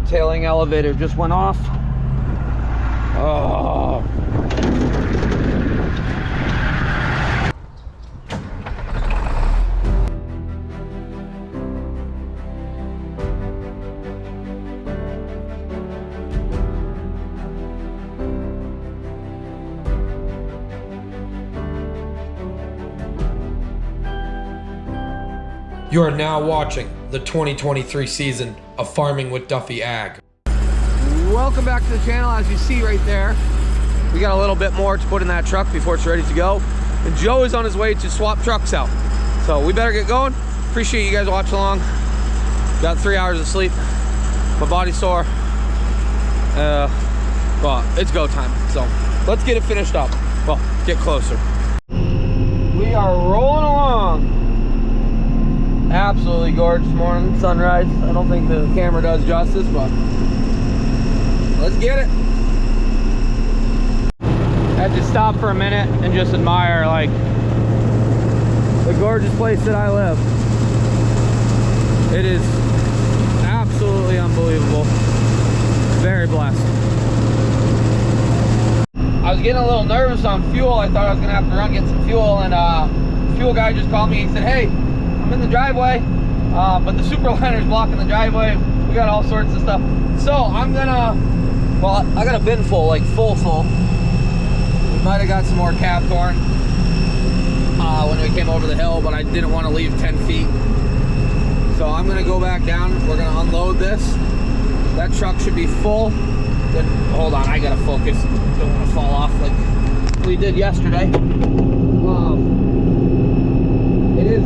Tailing elevator just went off. Oh. You are now watching the 2023 season of Farming with Duffy Ag. Welcome back to the channel. As you see right there, we got a little bit more to put in that truck before it's ready to go. And Joe is on his way to swap trucks out. So we better get going. Appreciate you guys watching along. Got 3 hours of sleep. My body's sore. Well, it's go time. So let's get it finished up. Well, get closer. We are rolling along. Absolutely gorgeous morning, sunrise. I don't think the camera does justice, but let's get it. I had to stop for a minute and just admire like the gorgeous place that I live. It is absolutely unbelievable. Very blessed. I was getting a little nervous on fuel. I thought I was gonna have to run get some fuel, and fuel guy just called me. He said, "Hey, I'm in the driveway, but the Superliner's blocking the driveway. We got all sorts of stuff." So I'm gonna, well, I got a bin full, like full. We might have got some more cab corn when we came over the hill, but I didn't want to leave 10 feet. So I'm gonna go back down. We're gonna unload this. That truck should be full. Then, hold on, I gotta focus. Don't want to fall off like we did yesterday. It is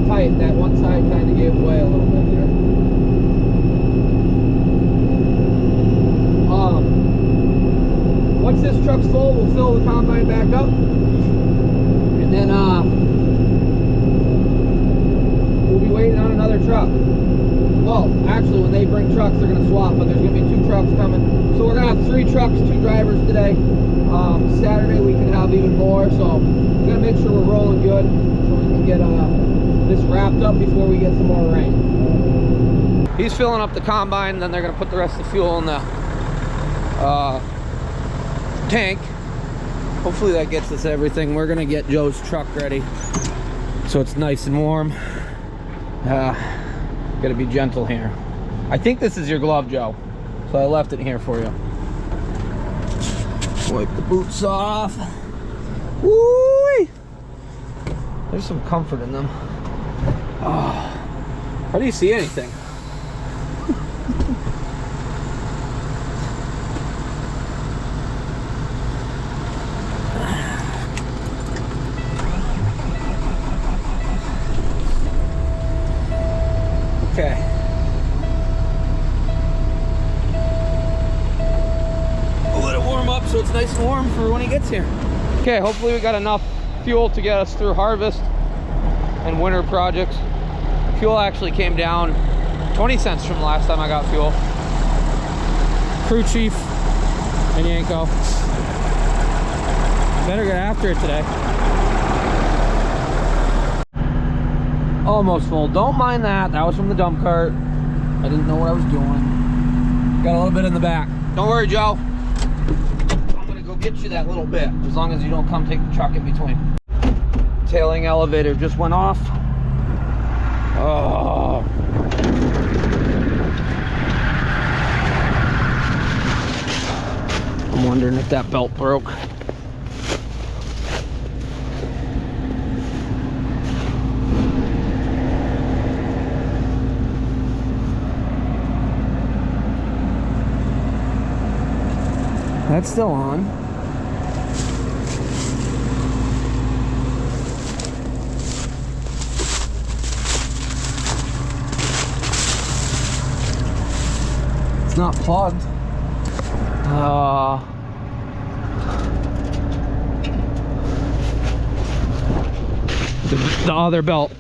tight. That one side kind of gave way a little bit there. Once this truck's full, we'll fill the combine back up, and then we'll be waiting on another truck. Well, actually, when they bring trucks, they're going to swap, but there's going to be 2 trucks coming. So we're going to have 3 trucks, 2 drivers today. Saturday we can have even more, so we're going to make sure we're rolling good so we can get this wrapped up before we get some more rain. He's filling up the combine, then they're going to put the rest of the fuel in the tank. Hopefully that gets us everything. We're going to get Joe's truck ready so it's nice and warm. Gotta be gentle here. I think this is your glove, Joe, so I left it here for you. Wipe the boots off. Woo! There's some comfort in them. Oh. How do you see anything? Okay. We'll let it warm up so it's nice and warm for when he gets here. Okay, hopefully we got enough fuel to get us through harvest and winter projects. Fuel actually came down 20 cents from the last time I got fuel. Crew chief and Yanko. Better get after it today. Almost full. Don't mind that. That was from the dump cart. I didn't know what I was doing. Got a little bit in the back. Don't worry, Joe. I'm gonna go get you that little bit, as long as you don't come take the truck in between. Tailing elevator just went off. Oh. I'm wondering if that belt broke. That's still on. It's not plugged. The other belt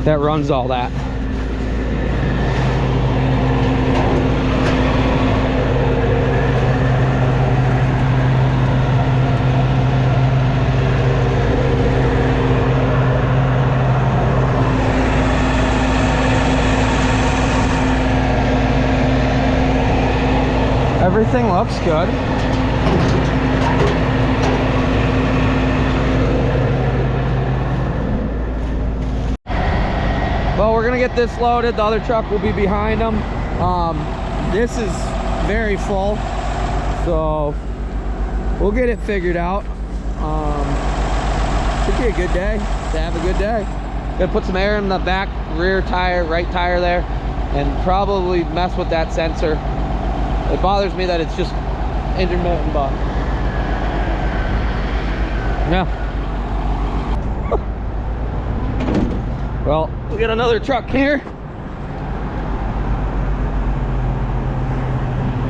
that runs all that. Everything looks good. Well, we're gonna get this loaded. The other truck will be behind them. This is very full, so we'll get it figured out. Should be a good day to have a good day. Gonna put some air in the back rear tire, right tire there, and probably mess with that sensor. It bothers me that it's just intermittent, but yeah. Well, we got another truck here.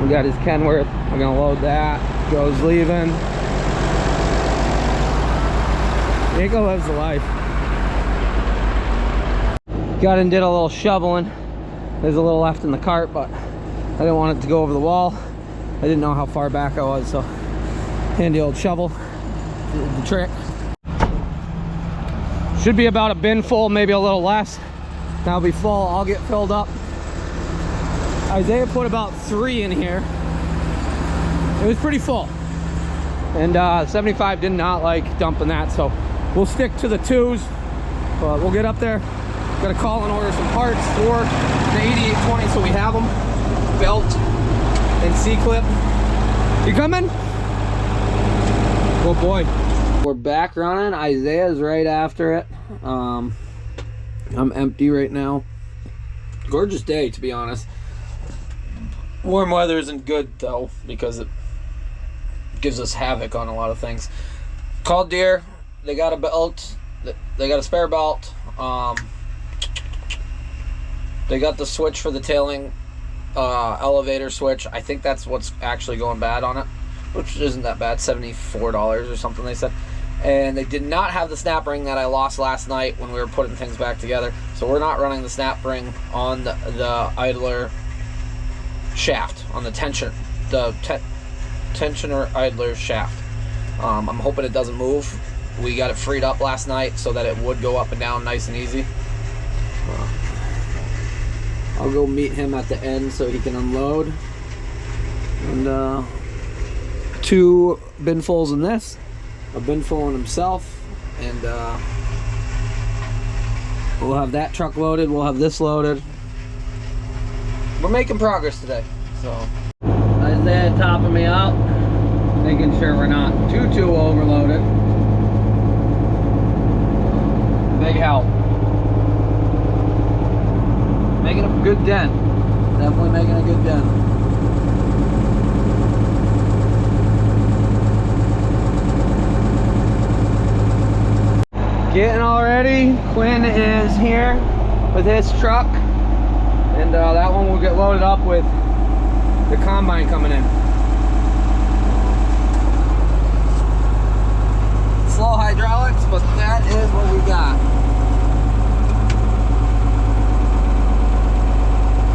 We got his Kenworth. We're gonna load that. Joe's leaving. Nico lives the life. Got and did a little shoveling. There's a little left in the cart, but I didn't want it to go over the wall. I didn't know how far back I was, so handy old shovel did the trick. Should be about a bin full, maybe a little less. That'll be full. I'll get filled up. Isaiah put about 3 in here. It was pretty full, and 75 did not like dumping that, so we'll stick to the 2s, but we'll get up there. Gotta call and order some parts for the 8820 so we have them. Belt and C-clip. You coming? Oh boy. We're back running. Isaiah's right after it. I'm empty right now. Gorgeous day, to be honest. Warm weather isn't good though, because it gives us havoc on a lot of things. Called Deere. They got a belt. They got a spare belt. They got the switch for the tailing elevator switch. I think that's what's actually going bad on it, which isn't that bad. $74 or something they said. And they did not have the snap ring that I lost last night when we were putting things back together. So we're not running the snap ring on the idler shaft, on the tensioner idler shaft. I'm hoping it doesn't move. We got it freed up last night so that it would go up and down nice and easy. I'll go meet him at the end so he can unload. And 2 binfuls in this, a binful in himself, and we'll have that truck loaded, we'll have this loaded. We're making progress today. So Isaiah topping me out, making sure we're not too overloaded. Big help. Making a good dent. Definitely making a good dent. Getting all ready. Quinn is here with his truck. And that one will get loaded up with the combine coming in. Slow hydraulics, but that is what we got.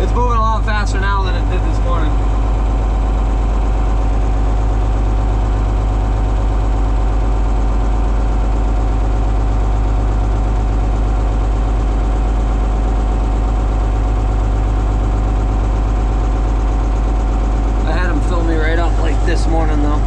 It's moving a lot faster now than it did this morning. I had him fill me right up like this morning though.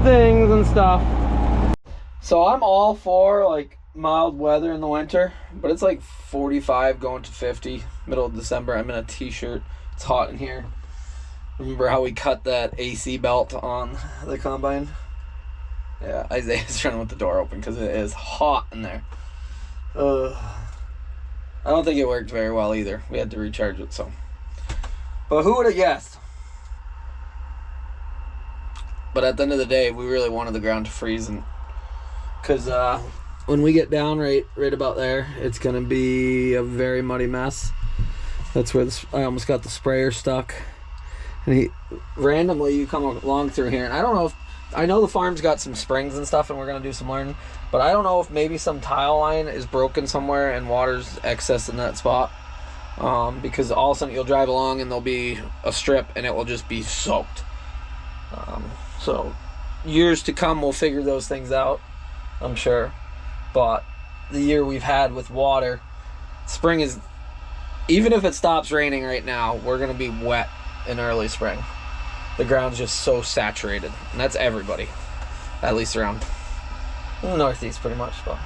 Things and stuff. So I'm all for like mild weather in the winter, but it's like 45 going to 50 middle of December. I'm in a t-shirt. It's hot in here. Remember how we cut that AC belt on the combine? Yeah, Isaiah's running with the door open because it is hot in there. I don't think it worked very well either. We had to recharge it, so. But who would have guessed? But at the end of the day, we really wanted the ground to freeze, and because when we get down right about there, it's gonna be a very muddy mess. That's where I almost got the sprayer stuck. And randomly you come along through here, and I don't know if I know the farm's got some springs and stuff, and we're gonna do some learning. But I don't know if maybe some tile line is broken somewhere and water's excess in that spot. Because all of a sudden you'll drive along and there'll be a strip and it will just be soaked. So years to come we'll figure those things out, I'm sure. But the year we've had with water, spring is, even if it stops raining right now, we're going to be wet in early spring. The ground's just so saturated, and that's everybody, at least around the Northeast pretty much. But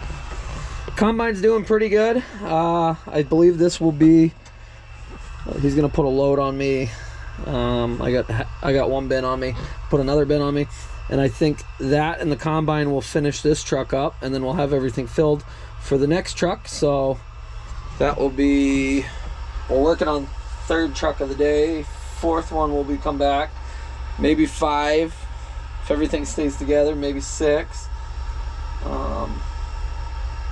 combine's doing pretty good. I believe this will be, he's going to put a load on me. I got one bin on me, put another bin on me, and I think that and the combine will finish this truck up, and then we'll have everything filled for the next truck. So that will be, we're working on third truck of the day. Fourth one will be come back, maybe 5 if everything stays together, maybe 6.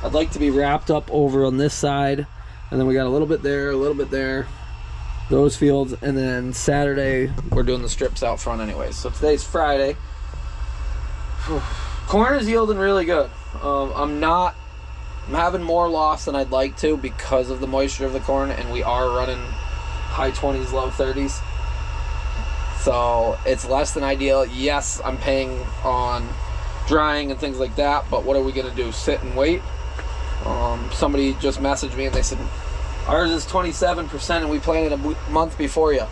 I'd like to be wrapped up over on this side, and then we got a little bit there, a little bit there, those fields, and then Saturday we're doing the strips out front anyways. So today's Friday. Corn is yielding really good. I'm having more loss than I'd like to because of the moisture of the corn, and we are running high 20s, low 30s. So it's less than ideal. Yes, I'm paying on drying and things like that, but what are we gonna do? Sit and wait? Somebody just messaged me and they said, ours is 27% and we planted a month before you.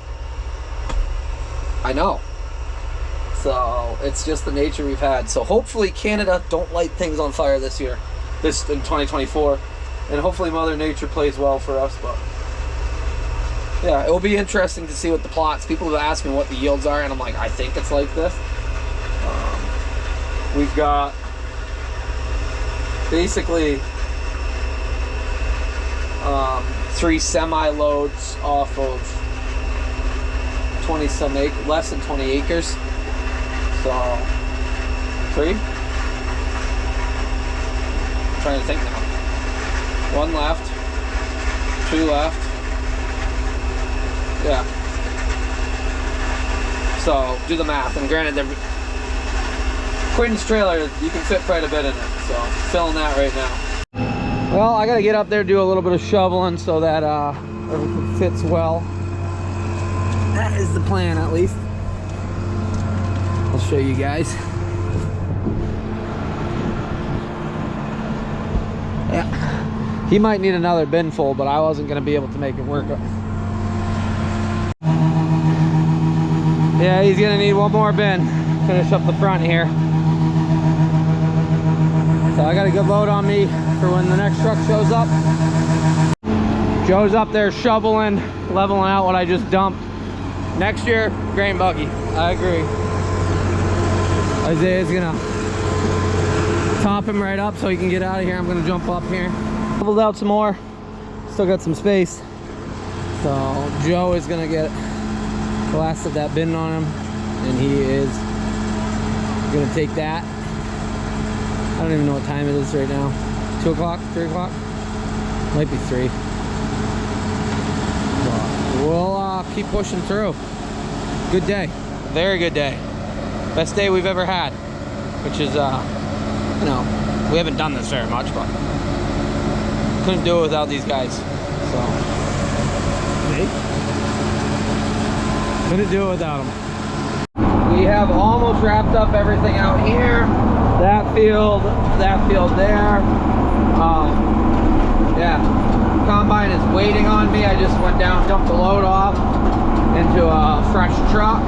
I know. So it's just the nature we've had. So hopefully Canada don't light things on fire this year, this in 2024, and hopefully Mother Nature plays well for us. But yeah, it will be interesting to see what the plots. People have asked me what the yields are, and I'm like, I think it's like this. We've got basically 3 semi-loads off of 20 some acres, less than 20 acres. So 3. I'm trying to think now. 1 left, 2 left. Yeah. So do the math, and granted, Quentin's trailer, you can fit quite a bit in it, so filling that right now. Well, I gotta get up there, do a little bit of shoveling so that everything fits well. That is the plan, at least. I'll show you guys. Yeah, he might need another bin full, but I wasn't gonna be able to make it work. Yeah, he's gonna need one more bin. Finish up the front here. So I got a good load on me for when the next truck shows up. Joe's up there shoveling, leveling out what I just dumped. Next year, grain buggy. I agree. Isaiah's gonna top him right up so he can get out of here. I'm gonna jump up here. Leveled out some more. Still got some space. So Joe is gonna get blasted that bin on him, and he is gonna take that. I don't even know what time it is right now. 2 o'clock, 3 o'clock? Might be 3. But we'll keep pushing through. Good day. Very good day. Best day we've ever had. Which is, you know, we haven't done this very much, but couldn't do it without these guys. So, couldn't do it without them. We have almost wrapped up everything out here. That field there. Yeah, combine is waiting on me. I just went down, dumped the load off into a fresh truck.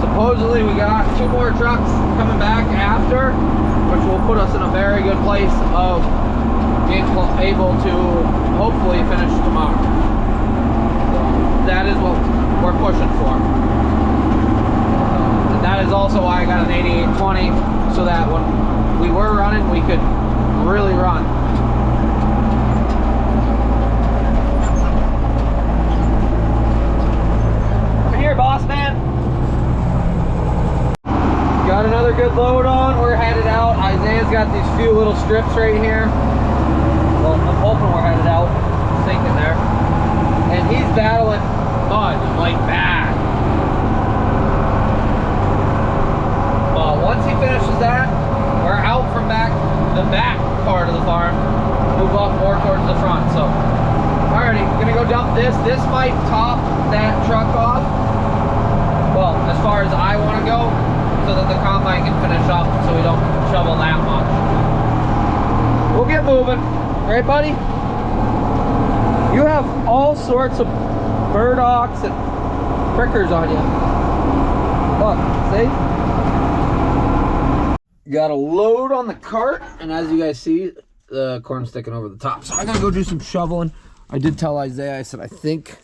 Supposedly we got 2 more trucks coming back after, which will put us in a very good place of being able to hopefully finish tomorrow. So that is what we're pushing for. And that is also why I got an 8820. So that when we were running, we could really run. Come here, boss man. Got another good load on. We're headed out. Isaiah's got these few little strips right here. Well, I'm hoping we're headed out. Sinking there. And he's battling mud like bad. Once he finishes that, we're out from the back part of the farm, move up more towards the front. So, alrighty, gonna go dump this. This might top that truck off. Well, as far as I want to go, so that the combine can finish up so we don't shovel that much. We'll get moving. Right, buddy? You have all sorts of burdocks and prickers on you. Look, see? Got a load on the cart, and as you guys see, the corn's sticking over the top. So I gotta go do some shoveling. I did tell Isaiah, I said, I think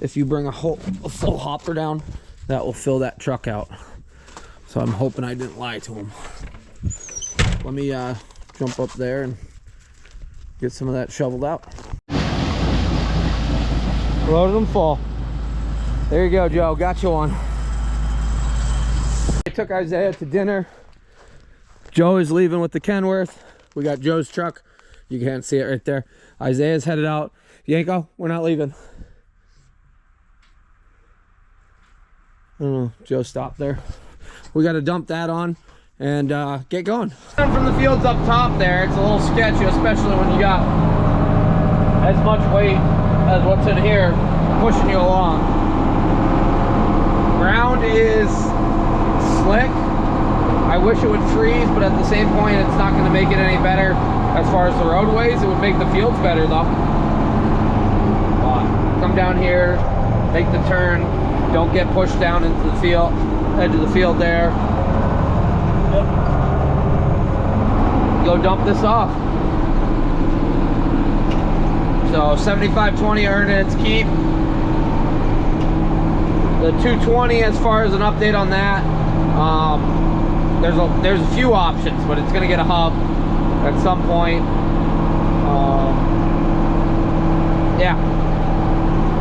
if you bring a full hopper down, that will fill that truck out. So I'm hoping I didn't lie to him. Let me jump up there and get some of that shoveled out. Loaded them full. There you go, Joe. Got you one. I took Isaiah to dinner. Joe is leaving with the Kenworth. We got Joe's truck. You can't see it right there. Isaiah's headed out. Yanko, we're not leaving. I don't know. Joe stopped there. We got to dump that on and get going. From the fields up top there, it's a little sketchy, especially when you got as much weight as what's in here pushing you along. Ground is slick. I wish it would freeze, but at the same point, it's not going to make it any better as far as the roadways. It would make the fields better, though. Come down here, make the turn. Don't get pushed down into the field, edge of the field there. Go dump this off. So 7520 earned its keep. The 220, as far as an update on that, there's a few options, but it's gonna get a hub at some point. Yeah,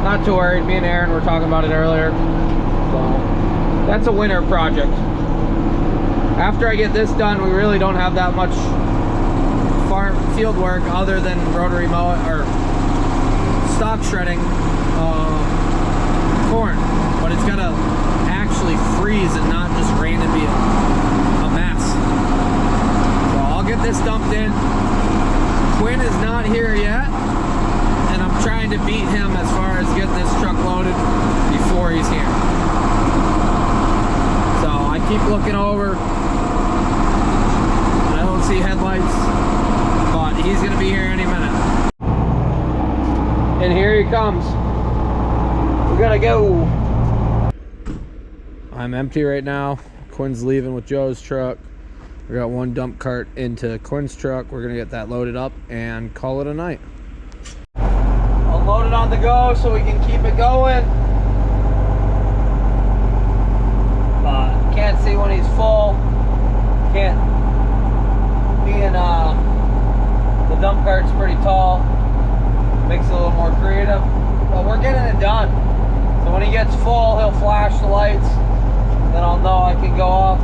not too worried. Me and Aaron were talking about it earlier. So that's a winter project. After I get this done, we really don't have that much farm field work other than rotary mow or stock shredding corn, but it's gotta actually freeze and not just rain and be a mess. So I'll get this dumped in. Quinn is not here yet, and I'm trying to beat him as far as getting this truck loaded before he's here. So I keep looking over. I don't see headlights, but he's gonna be here any minute. And here he comes. We gotta go. I'm empty right now. Quinn's leaving with Joe's truck. We got one dump cart into Quinn's truck. We're gonna get that loaded up and call it a night. I'll load it on the go so we can keep it going. Can't see when he's full. Can't. Being the dump cart's pretty tall. Makes it a little more creative. But we're getting it done. So when he gets full, he'll flash the lights. Then I'll know I can go off.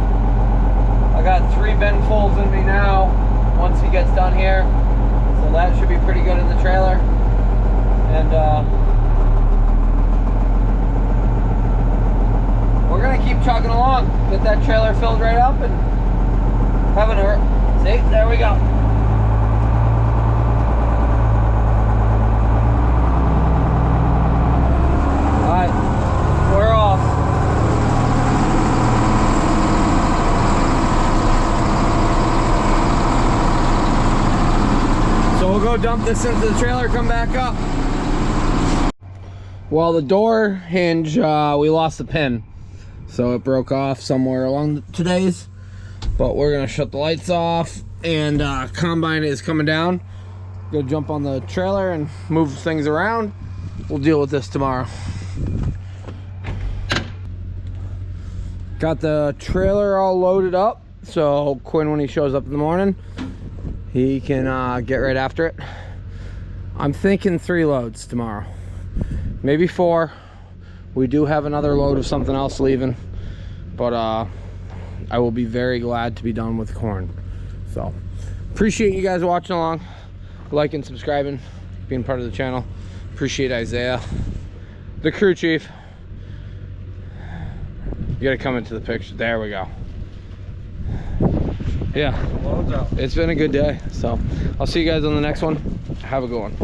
I got 3 binfuls in me now once he gets done here. So that should be pretty good in the trailer. And we're gonna keep chugging along. Get that trailer filled right up and having her. See, there we go. Alright, we're off. So we'll go dump this into the trailer, come back up. Well, the door hinge, we lost the pin. So it broke off somewhere along today's. But we're gonna shut the lights off, and combine is coming down. Go jump on the trailer and move things around. We'll deal with this tomorrow. Got the trailer all loaded up, so Quinn, when he shows up in the morning, he can get right after it. I'm thinking 3 loads tomorrow, maybe 4. We do have another load of something else leaving, but I will be very glad to be done with corn. So appreciate you guys watching along, liking, subscribing, being part of the channel. Appreciate Isaiah, the crew chief. You gotta come into the picture. There we go. Yeah, it's been a good day. So I'll see you guys on the next one. Have a good one.